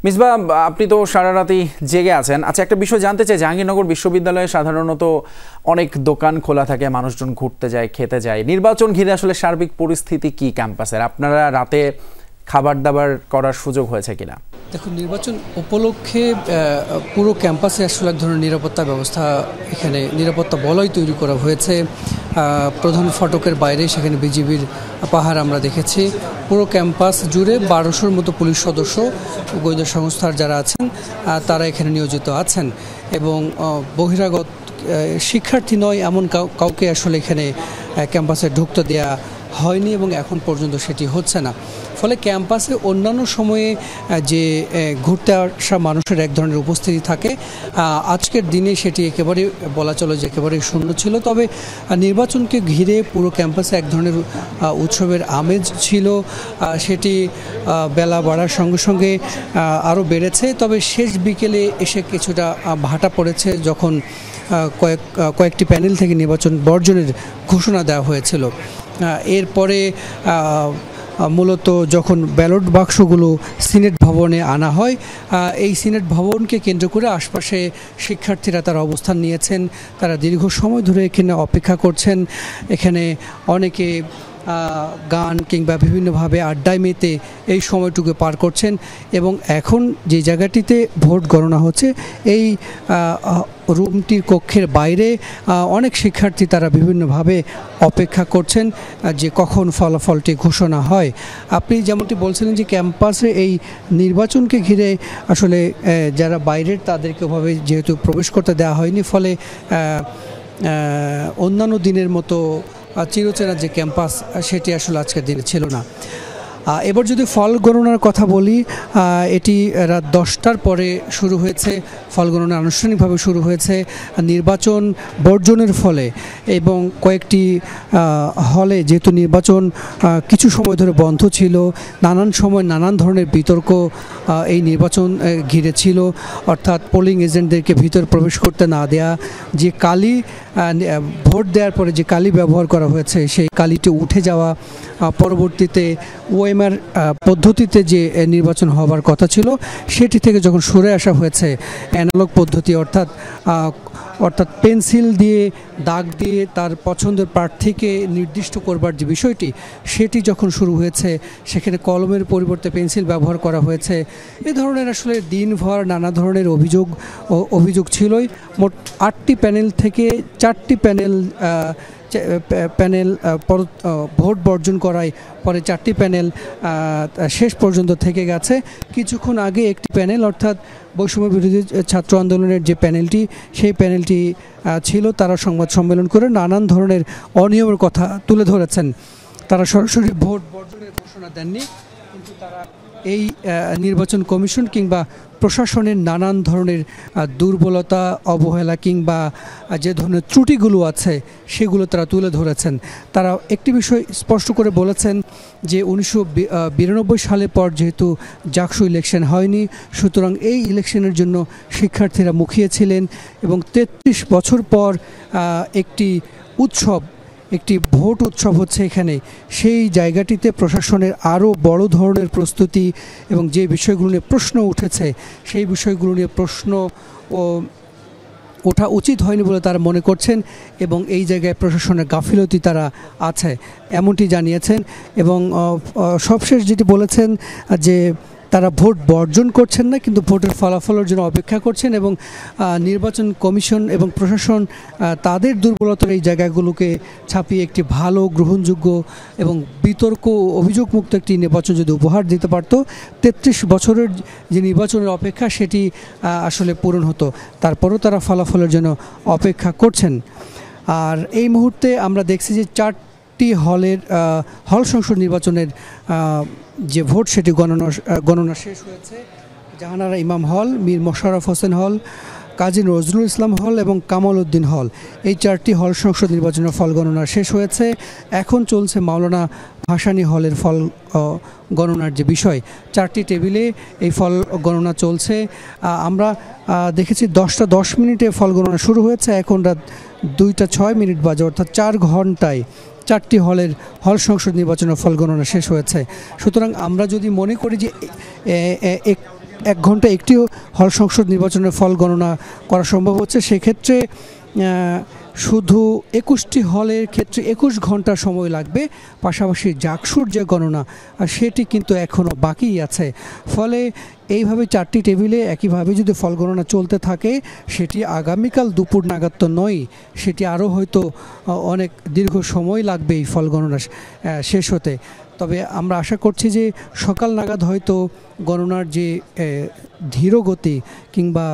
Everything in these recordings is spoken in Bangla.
মিসবাহ, আপনি তো সারা রাতই জেগে আছেন। আচ্ছা, একটা বিষয় জানতে চাই, জাহাঙ্গীরনগর বিশ্ববিদ্যালয়ে সাধারণত অনেক দোকান খোলা থাকে, মানুষজন ঘুরতে যায়, খেতে যায়। নির্বাচন ঘিরে আসলে সার্বিক পরিস্থিতি কি ক্যাম্পাসের? আপনারা রাতে খাবার দাবার করার সুযোগ হয়েছে কিনা? দেখুন, নির্বাচন উপলক্ষে পুরো ক্যাম্পাসে আসলে এক ধরনের নিরাপত্তা ব্যবস্থা, এখানে নিরাপত্তা বলয় তৈরি করা হয়েছে। প্রধান ফটকের বাইরে সেখানে বিজিবির পাহাড় আমরা দেখেছি। পুরো ক্যাম্পাস জুড়ে 1200-র মতো পুলিশ সদস্য, গোয়েন্দা সংস্থার যারা আছেন তারা এখানে নিয়োজিত আছেন এবং বহিরাগত শিক্ষার্থী নয় এমন কাউকে আসলে এখানে ক্যাম্পাসে ঢুকতে দেওয়া হয়নি এবং এখন পর্যন্ত সেটি হচ্ছে না। ফলে ক্যাম্পাসে অন্যান্য সময়ে যে ঘুরতে আসা মানুষের এক ধরনের উপস্থিতি থাকে, আজকের দিনে সেটি একেবারে বলা চলে যে একেবারেই শূন্য ছিল। তবে নির্বাচনকে ঘিরে পুরো ক্যাম্পাসে এক ধরনের উৎসবের আমেজ ছিল, সেটি বেলা বাড়ার সঙ্গে সঙ্গে আরও বেড়েছে। তবে শেষ বিকেলে এসে কিছুটা ভাটা পড়েছে যখন কয়েকটি প্যানেল থেকে নির্বাচন বর্জনের ঘোষণা দেওয়া হয়েছিল। এরপরে মূলত যখন ব্যালট বাক্সগুলো সিনেট ভবনে আনা হয়, এই সিনেট ভবনকে কেন্দ্র করে আশপাশে শিক্ষার্থীরা তারা অবস্থান নিয়েছেন। তারা দীর্ঘ সময় ধরে এখানে অপেক্ষা করছেন। এখানে অনেকে গান কিংবা বিভিন্নভাবে আড্ডায় মেতে এই সময়টুকু পার করছেন এবং এখন যে জায়গাটিতে ভোট গণনা হচ্ছে এই রুমটির কক্ষের বাইরে অনেক শিক্ষার্থী তারা বিভিন্নভাবে অপেক্ষা করছেন যে কখন ফলাফলটি ঘোষণা হয়। আপনি যেমনটি বলছিলেন যে ক্যাম্পাসে এই নির্বাচনকে ঘিরে আসলে যারা বাইরের তাদেরকে ওভাবে যেহেতু প্রবেশ করতে দেওয়া হয়নি, ফলে অন্যান্য দিনের মতো চিরচেনা যে ক্যাম্পাস সেটি আসলে আজকের দিনে ছিল না। এবার যদি ফল গণনার কথা বলি, এটি রাত 10টার পরে শুরু হয়েছে। ফল গণনা আনুষ্ঠানিকভাবে শুরু হয়েছে নির্বাচন বর্জনের ফলে এবং কয়েকটি হলে যেহেতু নির্বাচন কিছু সময় ধরে বন্ধ ছিল, নানান সময় নানান ধরনের বিতর্ক এই নির্বাচন ঘিরে ছিল। অর্থাৎ পোলিং এজেন্টদেরকে ভিতর প্রবেশ করতে না দেয়া, যে কালি ভোট দেওয়ার পরে যে কালি ব্যবহার করা হয়েছে সেই কালিটি উঠে যাওয়া, পরবর্তীতে ওএমআর পদ্ধতিতে যে নির্বাচন হওয়ার কথা ছিল সেটি থেকে যখন সরে আসা হয়েছে অ্যানালগ পদ্ধতি, অর্থাৎ পেন্সিল দিয়ে দাগ দিয়ে তার পছন্দের প্রার্থীকে নির্দিষ্ট করবার যে বিষয়টি সেটি যখন শুরু হয়েছে, সেখানে কলমের পরিবর্তে পেন্সিল ব্যবহার করা হয়েছে। এ ধরনের আসলে দিনভর নানা ধরনের অভিযোগ ছিলই। মোট 8টি প্যানেল থেকে 4টি প্যানেল ভোট বর্জন করায় পরে 4টি প্যানেল শেষ পর্যন্ত থেকে গেছে। কিছুক্ষণ আগে একটি প্যানেল, অর্থাৎ বৈষম্য বিরোধী ছাত্র আন্দোলনের যে প্যানেলটি, সেই প্যানেলটি ছিল, তারা সংবাদ সম্মেলন করে নানান ধরনের অনিয়মের কথা তুলে ধরেছেন। তারা সরাসরি ভোট বর্জনের ঘোষণা দেননি, কিন্তু তারা এই নির্বাচন কমিশন কিংবা প্রশাসনের নানান ধরনের দুর্বলতা, অবহেলা কিংবা যে ধরনের ত্রুটিগুলো আছে সেগুলো তারা তুলে ধরেছেন। তারা একটি বিষয় স্পষ্ট করে বলেছেন যে 1992 সালের পর যেহেতু জাকসু ইলেকশন হয়নি, সুতরাং এই ইলেকশনের জন্য শিক্ষার্থীরা মুখিয়েছিলেন এবং 33 বছর পর একটি ভোট উৎসব হচ্ছে এখানে। সেই জায়গাটিতে প্রশাসনের আরও বড় ধরনের প্রস্তুতি এবং যে বিষয়গুলো নিয়ে প্রশ্ন উঠেছে সেই বিষয়গুলো নিয়ে প্রশ্ন ওঠা উচিত হয়নি বলে তারা মনে করছেন এবং এই জায়গায় প্রশাসনের গাফিলতি তারা আছে এমনটি জানিয়েছেন। এবং সবশেষ যেটি বলেছেন যে তারা ভোট বর্জন করছেন না, কিন্তু ভোটের ফলাফলের জন্য অপেক্ষা করছেন এবং নির্বাচন কমিশন এবং প্রশাসন তাদের দুর্বলতার এই জায়গাগুলোকে ছাপিয়ে একটি ভালো, গ্রহণযোগ্য এবং বিতর্ক অভিযোগমুক্ত একটি নির্বাচন যদি উপহার দিতে পারত, 33 বছরের যে নির্বাচনের অপেক্ষা সেটি আসলে পূরণ হতো। তারপরও তারা ফলাফলের জন্য অপেক্ষা করছেন। আর এই মুহূর্তে আমরা দেখছি যে 4টি হল সংসদ নির্বাচনের যে ভোট সেটি গণনা শেষ হয়েছে। জাহানারা ইমাম হল, মীর মোশাররফ হোসেন হল, কাজী নজরুল ইসলাম হল এবং কামাল উদ্দিন হল, এই 4টি হল সংসদ নির্বাচনের ফল গণনা শেষ হয়েছে। এখন চলছে মাওলানা ভাসানী হলের ফল গণনার যে বিষয়। 4টি টেবিলে এই ফল গণনা চলছে। আমরা দেখেছি 10টা 10 মিনিটে ফল গণনা শুরু হয়েছে, এখন রাত 2টা 6 মিনিট বাজে, অর্থাৎ 4 ঘন্টায় 4টি হল সংসদ নির্বাচনের ফল গণনা শেষ হয়েছে। সুতরাং আমরা যদি মনে করি যে 1 ঘন্টা একটিও হল সংসদ নির্বাচনের ফল গণনা করা সম্ভব হচ্ছে। সেক্ষেত্রে শুধু 21টি হলের ক্ষেত্রে 21 ঘন্টা সময় লাগবে। পাশাপাশি জাকসুর যে গণনা সেটি কিন্তু এখনও বাকি আছে। ফলে এইভাবে 4টি টেবিলে একইভাবে যদি ফল গণনা চলতে থাকে, সেটি আগামীকাল দুপুর নাগাদ তো নয়, সেটি আরও হয়তো অনেক দীর্ঘ সময় লাগবে এই ফল গণনা শেষ হতে। তবে আমরা আশা করছি যে সকাল নাগাদ হয়তো গণনার যে ধীরগতি কিংবা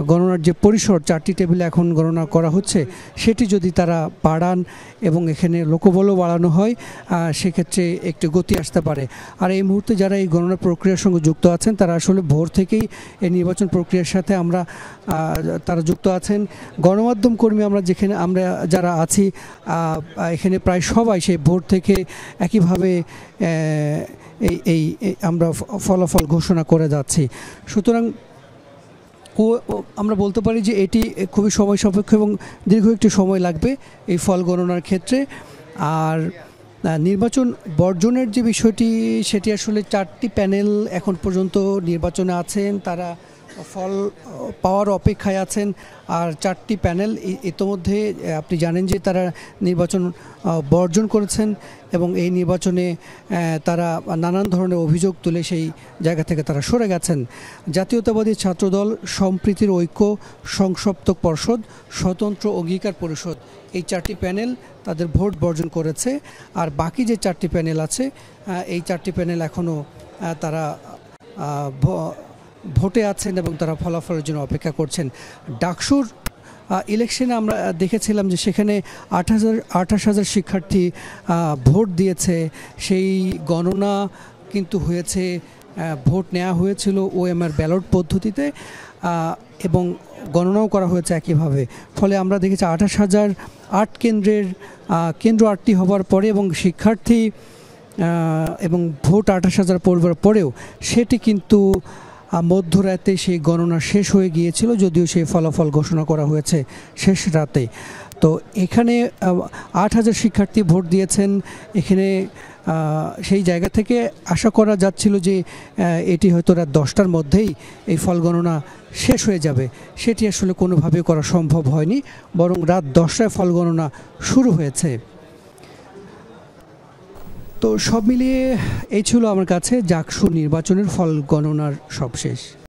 গণনার যে পরিসর 4টি টেবিলে এখন গণনা করা হচ্ছে, সেটি যদি তারা বাড়ান এবং এখানে লোকবলও বাড়ানো হয়, সেক্ষেত্রে একটু গতি আসতে পারে। আর এই মুহূর্তে যারা এই গণনা প্রক্রিয়ার সঙ্গে যুক্ত আছেন, তারা আসলে ভোর থেকেই এই নির্বাচন প্রক্রিয়ার সাথে তারা যুক্ত আছেন। গণমাধ্যম কর্মী আমরা যারা আছি এখানে প্রায় সবাই সেই ভোর থেকে একইভাবে এই আমরা ফলাফল ঘোষণা করে যাচ্ছি। সুতরাং আমরা বলতে পারি যে এটি খুবই সময় সাপেক্ষ এবং দীর্ঘ একটি সময় লাগবে এই ফল গণনার ক্ষেত্রে। আর নির্বাচন বর্জনের যে বিষয়টি, সেটি আসলে 4টি প্যানেল এখন পর্যন্ত নির্বাচনে আছেন, তারা ফল পাওয়ার অপেক্ষায় আছেন। আর 4টি প্যানেল ইতোমধ্যে আপনি জানেন যে তারা নির্বাচন বর্জন করেছেন এবং এই নির্বাচনে তারা নানান ধরনের অভিযোগ তুলে সেই জায়গা থেকে তারা সরে গেছেন। জাতীয়তাবাদী ছাত্রদল, সম্প্রীতির ঐক্য, সংসপ্তক পর্ষদ, স্বতন্ত্র অঙ্গীকার পরিষদ, এই 4টি প্যানেল তাদের ভোট বর্জন করেছে। আর বাকি যে 4টি প্যানেল আছে, এই 4টি প্যানেল এখনও তারা ভোটে আছেন এবং তারা ফলাফলের জন্য অপেক্ষা করছেন। ডাকসুর ইলেকশনে আমরা দেখেছিলাম যে সেখানে 28,000 শিক্ষার্থী ভোট দিয়েছে। সেই গণনা কিন্তু হয়েছে, ভোট নেওয়া হয়েছিল OMR ব্যালট পদ্ধতিতে এবং গণনাও করা হয়েছে একইভাবে। ফলে আমরা দেখেছি 28,008 কেন্দ্রের কেন্দ্র 8টি হবার পরে এবং শিক্ষার্থী এবং ভোট 28,000 পড়বার পরেও সেটি কিন্তু মধ্যরাতে সেই গণনা শেষ হয়ে গিয়েছিল, যদিও সেই ফলাফল ঘোষণা করা হয়েছে শেষ রাতে। তো এখানে 8,000 শিক্ষার্থী ভোট দিয়েছেন। এখানে সেই জায়গা থেকে আশা করা যাচ্ছিল যে এটি হয়তো রাত 10টার মধ্যেই এই ফল গণনা শেষ হয়ে যাবে। সেটি আসলে কোনোভাবে করা সম্ভব হয়নি, বরং রাত 10টায় ফল গণনা শুরু হয়েছে। তো সব মিলিয়ে এই ছিল আমার কাছে জাকসু নির্বাচনের ফল গণনার সবশেষ।